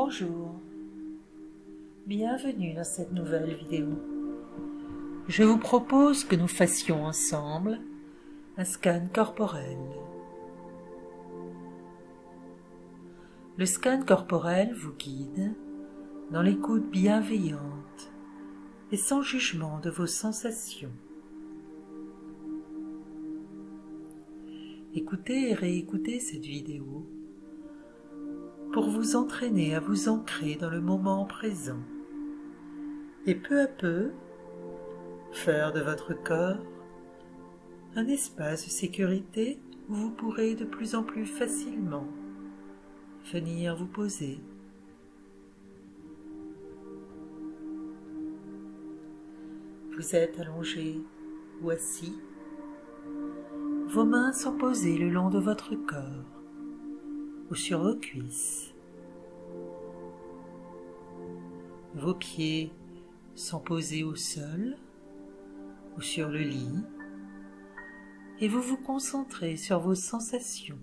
Bonjour, bienvenue dans cette nouvelle vidéo. Je vous propose que nous fassions ensemble un scan corporel. Le scan corporel vous guide dans l'écoute bienveillante et sans jugement de vos sensations. Écoutez et réécoutez cette vidéo pour vous entraîner à vous ancrer dans le moment présent et peu à peu faire de votre corps un espace de sécurité où vous pourrez de plus en plus facilement venir vous poser. Vous êtes allongé ou assis. Vos mains sont posées le long de votre corps ou sur vos cuisses. Vos pieds sont posés au sol ou sur le lit et vous vous concentrez sur vos sensations.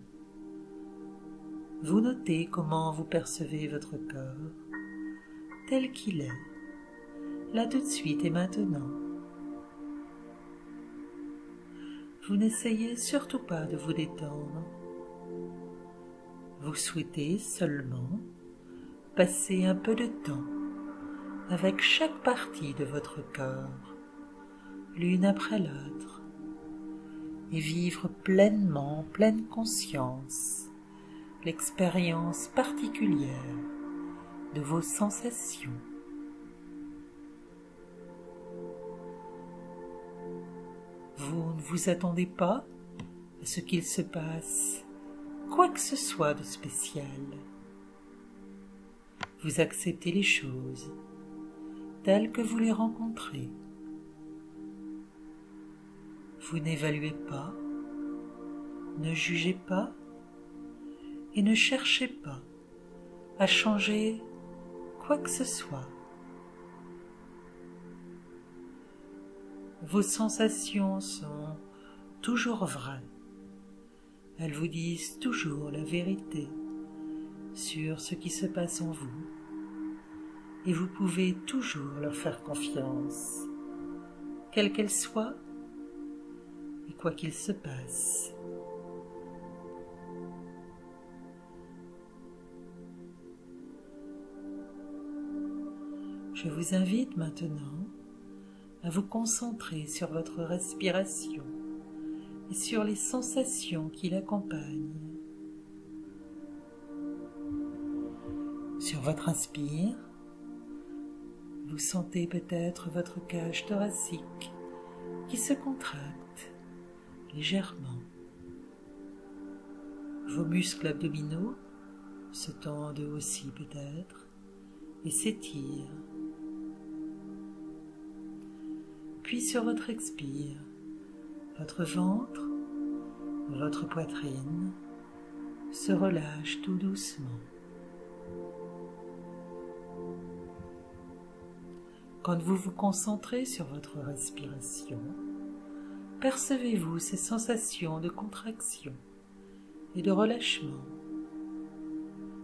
Vous notez comment vous percevez votre corps tel qu'il est, là tout de suite et maintenant. Vous n'essayez surtout pas de vous détendre. Vous souhaitez seulement passer un peu de temps avec chaque partie de votre corps, l'une après l'autre, et vivre pleinement, en pleine conscience, l'expérience particulière de vos sensations. Vous ne vous attendez pas à ce qu'il se passe quoi que ce soit de spécial. Vous acceptez les choses telles que vous les rencontrez. Vous n'évaluez pas, ne jugez pas et ne cherchez pas à changer quoi que ce soit. Vos sensations sont toujours vraies. Elles vous disent toujours la vérité sur ce qui se passe en vous et vous pouvez toujours leur faire confiance, quelle qu'elle soit et quoi qu'il se passe. Je vous invite maintenant à vous concentrer sur votre respiration et sur les sensations qui l'accompagnent. Sur votre inspire, vous sentez peut-être votre cage thoracique qui se contracte légèrement. Vos muscles abdominaux se tendent aussi peut-être et s'étirent. Puis sur votre expire, votre ventre, votre poitrine se relâche tout doucement. Quand vous vous concentrez sur votre respiration, percevez-vous ces sensations de contraction et de relâchement?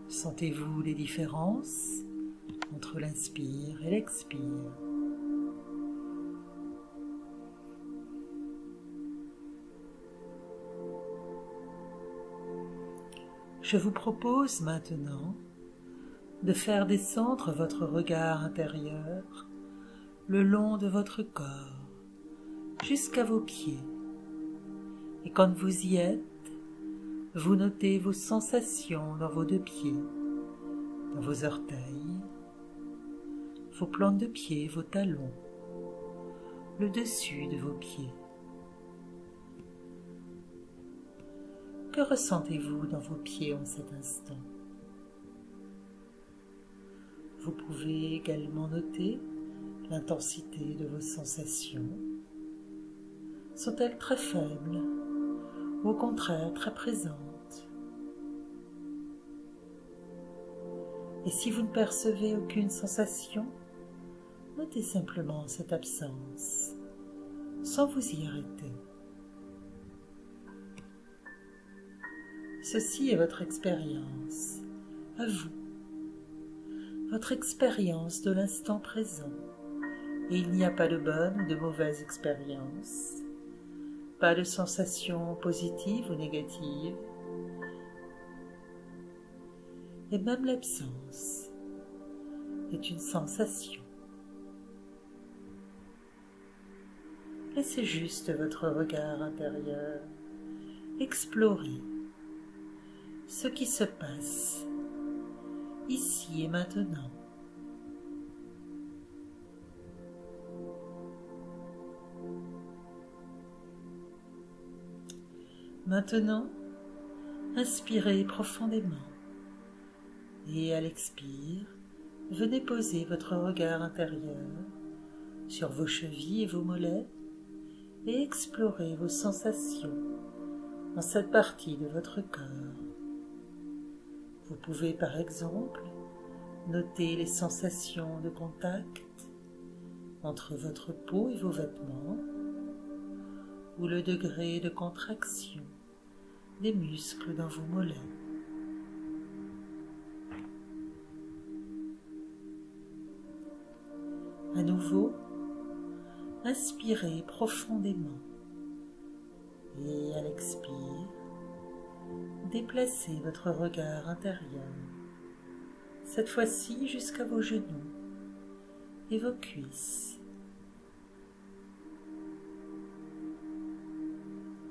Sentez-vous les différences entre l'inspire et l'expire? Je vous propose maintenant de faire descendre votre regard intérieur le long de votre corps jusqu'à vos pieds. Et quand vous y êtes, vous notez vos sensations dans vos deux pieds, dans vos orteils, vos plantes de pied, vos talons, le dessus de vos pieds. Que ressentez-vous dans vos pieds en cet instant? Vous pouvez également noter l'intensité de vos sensations. Sont-elles très faibles ou au contraire très présentes? Et si vous ne percevez aucune sensation, notez simplement cette absence, sans vous y arrêter. Ceci est votre expérience, à vous. votre expérience de l'instant présent. Et il n'y a pas de bonne ou de mauvaise expérience, pas de sensation positive ou négative, et même l'absence est une sensation. Laissez juste votre regard intérieur explorer ce qui se passe ici et maintenant. Maintenant, inspirez profondément et à l'expire, venez poser votre regard intérieur sur vos chevilles et vos mollets et explorez vos sensations dans cette partie de votre corps. Vous pouvez par exemple noter les sensations de contact entre votre peau et vos vêtements ou le degré de contraction des muscles dans vos mollets. À nouveau, inspirez profondément et à l'expire, déplacez votre regard intérieur, cette fois-ci jusqu'à vos genoux et vos cuisses.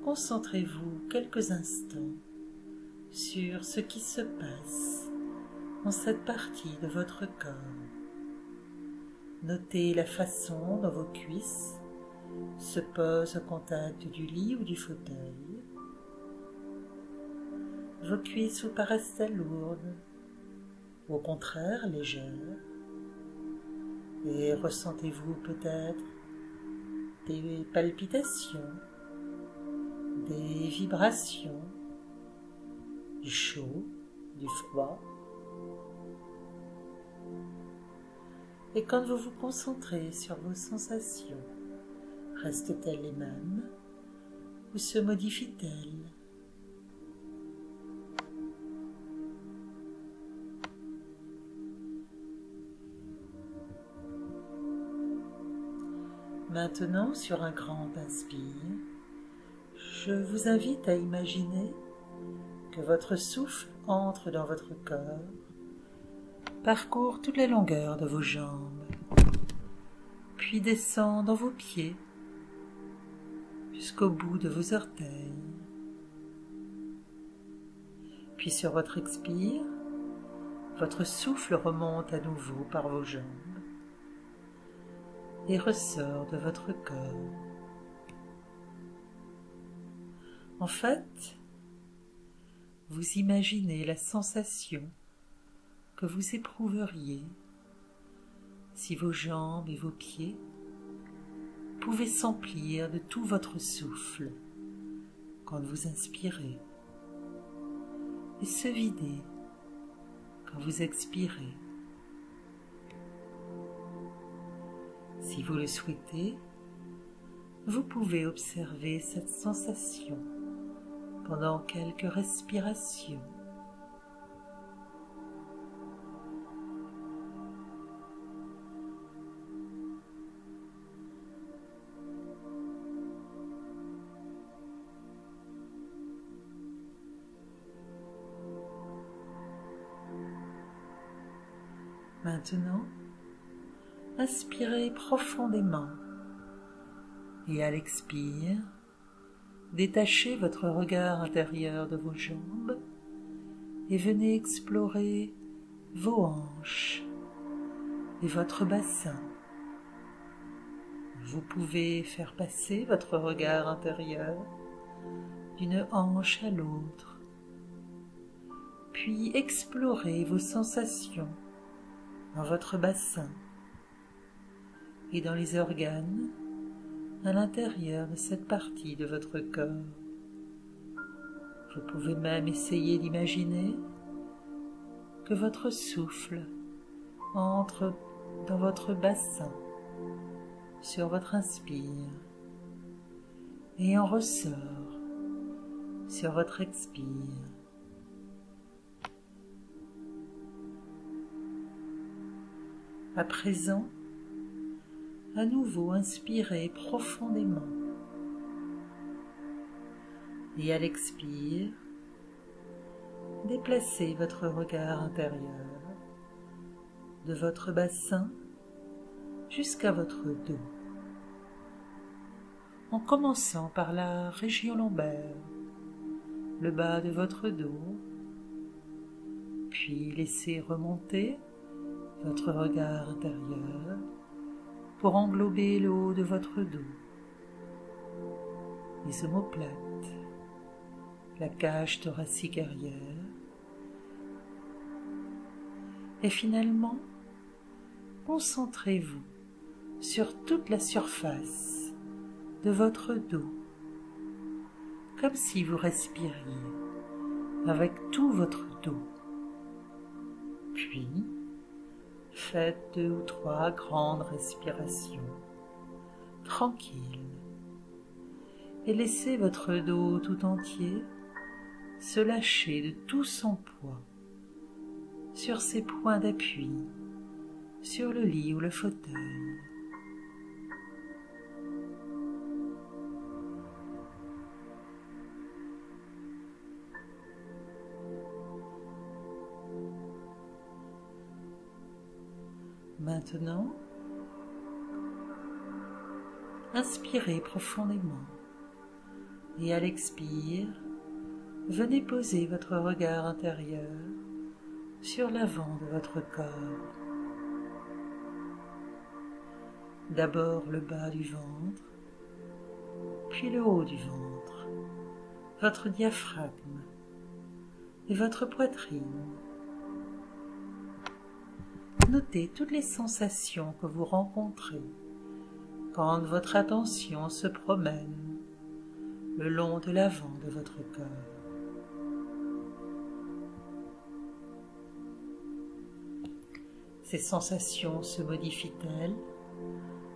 Concentrez-vous quelques instants sur ce qui se passe dans cette partie de votre corps. Notez la façon dont vos cuisses se posent au contact du lit ou du fauteuil. Vos cuisses vous paraissent-elles lourdes ou au contraire légères? Et ressentez-vous peut-être des palpitations, des vibrations, du chaud, du froid? Et quand vous vous concentrez sur vos sensations, restent-elles les mêmes ou se modifient-elles? Maintenant, sur un grand inspire, je vous invite à imaginer que votre souffle entre dans votre corps, parcourt toute la longueur de vos jambes, puis descend dans vos pieds jusqu'au bout de vos orteils. Puis sur votre expire, votre souffle remonte à nouveau par vos jambes et ressort de votre corps. En fait, vous imaginez la sensation que vous éprouveriez si vos jambes et vos pieds pouvaient s'emplir de tout votre souffle quand vous inspirez et se vider quand vous expirez. Si vous le souhaitez, vous pouvez observer cette sensation pendant quelques respirations. Maintenant, inspirez profondément et à l'expire, détachez votre regard intérieur de vos jambes et venez explorer vos hanches et votre bassin. Vous pouvez faire passer votre regard intérieur d'une hanche à l'autre, puis explorer vos sensations dans votre bassin et dans les organes à l'intérieur de cette partie de votre corps. Vous pouvez même essayer d'imaginer que votre souffle entre dans votre bassin sur votre inspire et en ressort sur votre expire. À présent, à nouveau inspirez profondément et à l'expire, déplacez votre regard intérieur de votre bassin jusqu'à votre dos, en commençant par la région lombaire, le bas de votre dos, puis laissez remonter votre regard intérieur pour englober le haut de votre dos, les omoplates, la cage thoracique arrière, et finalement, concentrez-vous sur toute la surface de votre dos, comme si vous respiriez avec tout votre dos. Puis, faites 2 ou 3 grandes respirations, tranquilles, et laissez votre dos tout entier se lâcher de tout son poids sur ses points d'appui, sur le lit ou le fauteuil. Maintenant, inspirez profondément et à l'expire, venez poser votre regard intérieur sur l'avant de votre corps. D'abord le bas du ventre, puis le haut du ventre, votre diaphragme et votre poitrine. Notez toutes les sensations que vous rencontrez quand votre attention se promène le long de l'avant de votre corps. Ces sensations se modifient-elles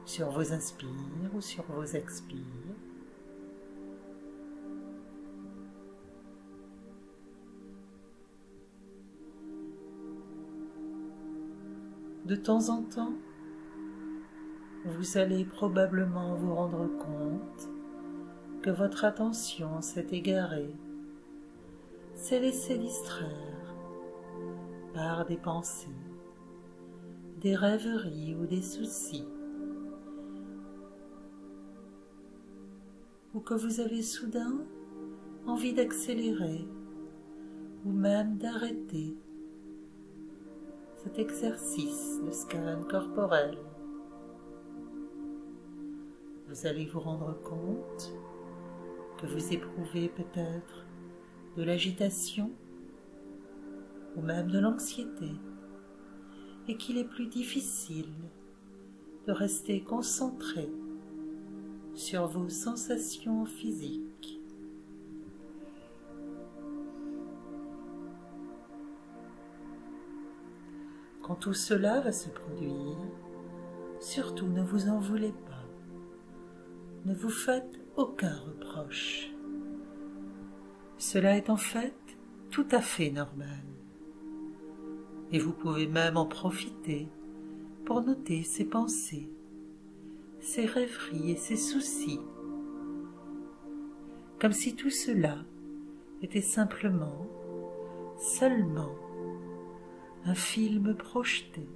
sur vos inspires ou sur vos expires? De temps en temps, vous allez probablement vous rendre compte que votre attention s'est égarée, s'est laissée distraire par des pensées, des rêveries ou des soucis, ou que vous avez soudain envie d'accélérer ou même d'arrêter cet exercice de scan corporel. Vous allez vous rendre compte que vous éprouvez peut-être de l'agitation ou même de l'anxiété et qu'il est plus difficile de rester concentré sur vos sensations physiques. Quand tout cela va se produire, surtout ne vous en voulez pas. Ne vous faites aucun reproche. Cela est en fait tout à fait normal. Et vous pouvez même en profiter pour noter ces pensées, ces rêveries et ces soucis, comme si tout cela était simplement, seulement, un film projeté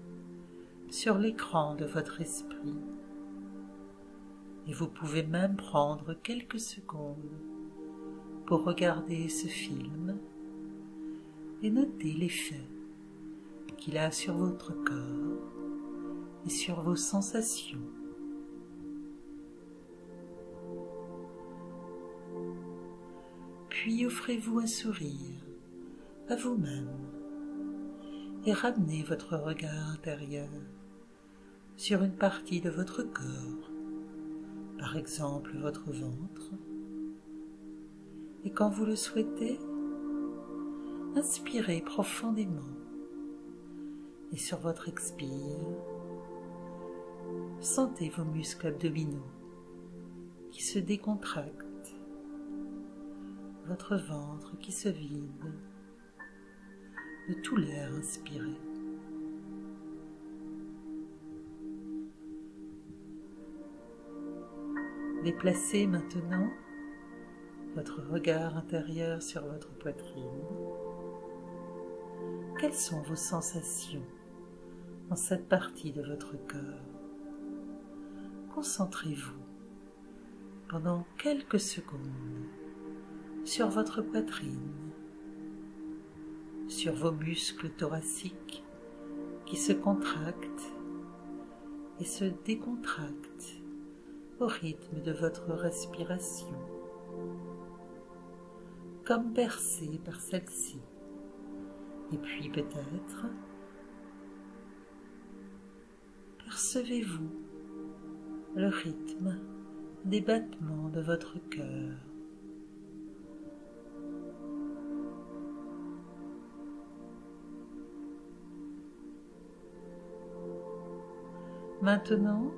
sur l'écran de votre esprit. Et vous pouvez même prendre quelques secondes pour regarder ce film et noter l'effet qu'il a sur votre corps et sur vos sensations. Puis offrez-vous un sourire à vous-même et ramenez votre regard intérieur sur une partie de votre corps, par exemple votre ventre, et quand vous le souhaitez, inspirez profondément et sur votre expire, sentez vos muscles abdominaux qui se décontractent, votre ventre qui se vide de tout l'air inspiré. Déplacez maintenant votre regard intérieur sur votre poitrine. Quelles sont vos sensations dans cette partie de votre corps? Concentrez-vous pendant quelques secondes sur votre poitrine, sur vos muscles thoraciques qui se contractent et se décontractent au rythme de votre respiration, comme bercé par celle-ci. Et puis peut-être percevez-vous le rythme des battements de votre cœur. Maintenant,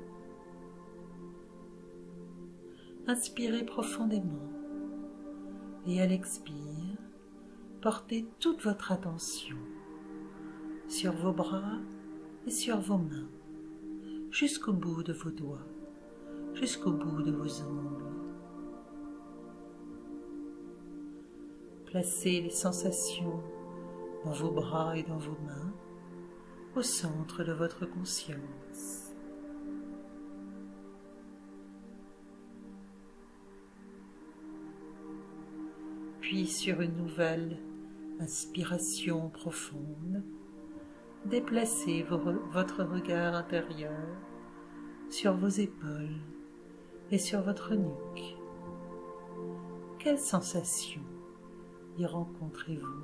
inspirez profondément et à l'expire, portez toute votre attention sur vos bras et sur vos mains, jusqu'au bout de vos doigts, jusqu'au bout de vos ongles. Placez les sensations dans vos bras et dans vos mains au centre de votre conscience. Puis sur une nouvelle inspiration profonde, déplacez votre regard intérieur sur vos épaules et sur votre nuque. Quelles sensations y rencontrez-vous?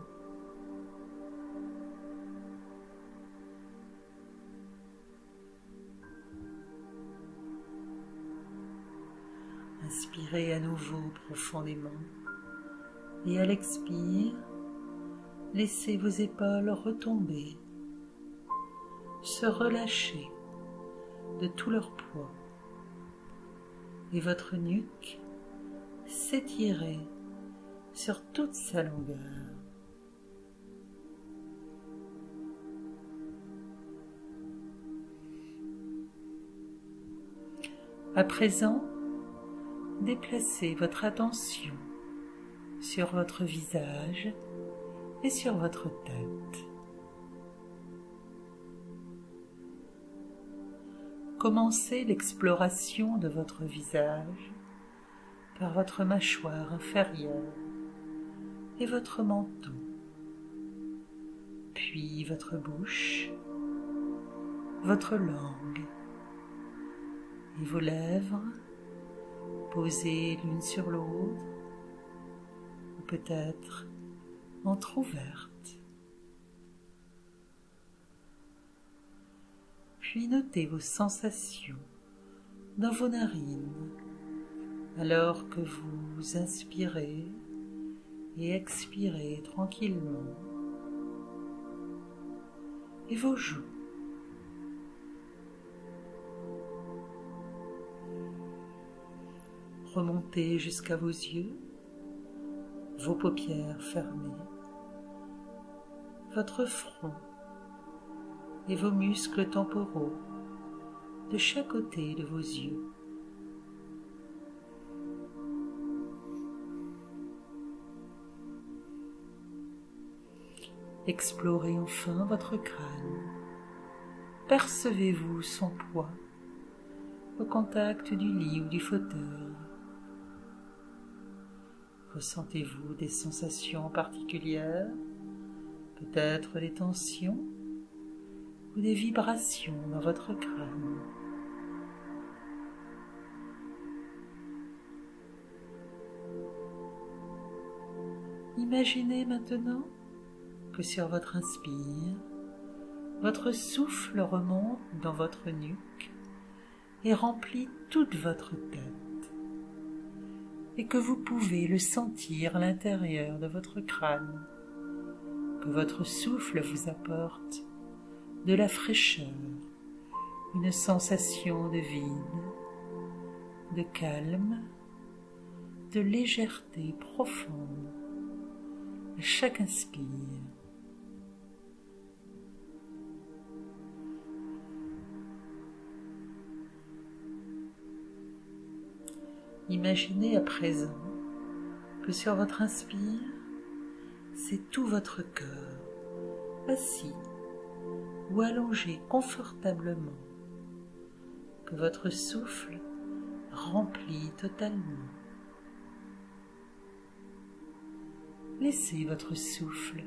Inspirez à nouveau profondément et à l'expire, laissez vos épaules retomber, se relâcher de tout leur poids et votre nuque s'étirer sur toute sa longueur. À présent, déplacez votre attention sur votre visage et sur votre tête. Commencez l'exploration de votre visage par votre mâchoire inférieure et votre menton, puis votre bouche, votre langue et vos lèvres posées l'une sur l'autre, ou peut-être entr'ouvertes. Puis notez vos sensations dans vos narines alors que vous inspirez et expirez tranquillement, et vos joues. Remontez jusqu'à vos yeux, vos paupières fermées, votre front et vos muscles temporaux de chaque côté de vos yeux. Explorez enfin votre crâne. Percevez-vous son poids au contact du lit ou du fauteuil? Ressentez-vous des sensations particulières, peut-être des tensions ou des vibrations dans votre crâne? Imaginez maintenant que sur votre inspire, votre souffle remonte dans votre nuque et remplit toute votre tête, et que vous pouvez le sentir à l'intérieur de votre crâne, que votre souffle vous apporte de la fraîcheur, une sensation de vide, de calme, de légèreté profonde à chaque inspire. Imaginez à présent que sur votre inspire, c'est tout votre cœur, assis ou allongé confortablement, que votre souffle remplit totalement. Laissez votre souffle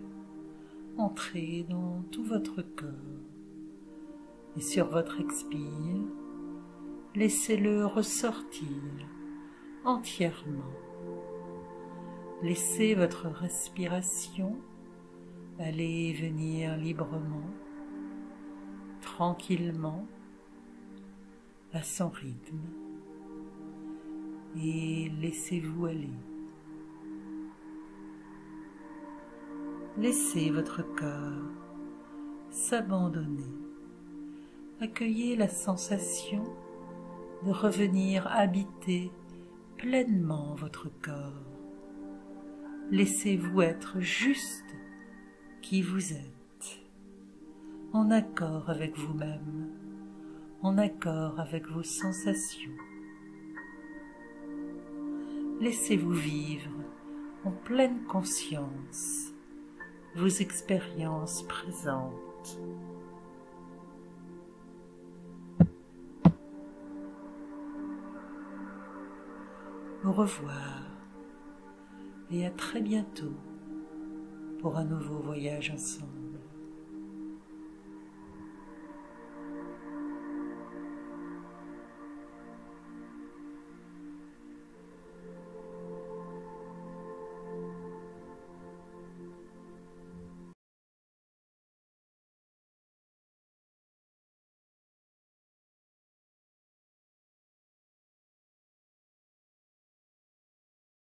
entrer dans tout votre cœur et sur votre expire, laissez-le ressortir entièrement. Laissez votre respiration aller et venir librement, tranquillement, à son rythme, et laissez-vous aller. Laissez votre cœur s'abandonner. Accueillez la sensation de revenir habiter pleinement votre corps. Laissez-vous être juste qui vous êtes, en accord avec vous-même, en accord avec vos sensations. Laissez-vous vivre en pleine conscience vos expériences présentes. Au revoir et à très bientôt pour un nouveau voyage ensemble.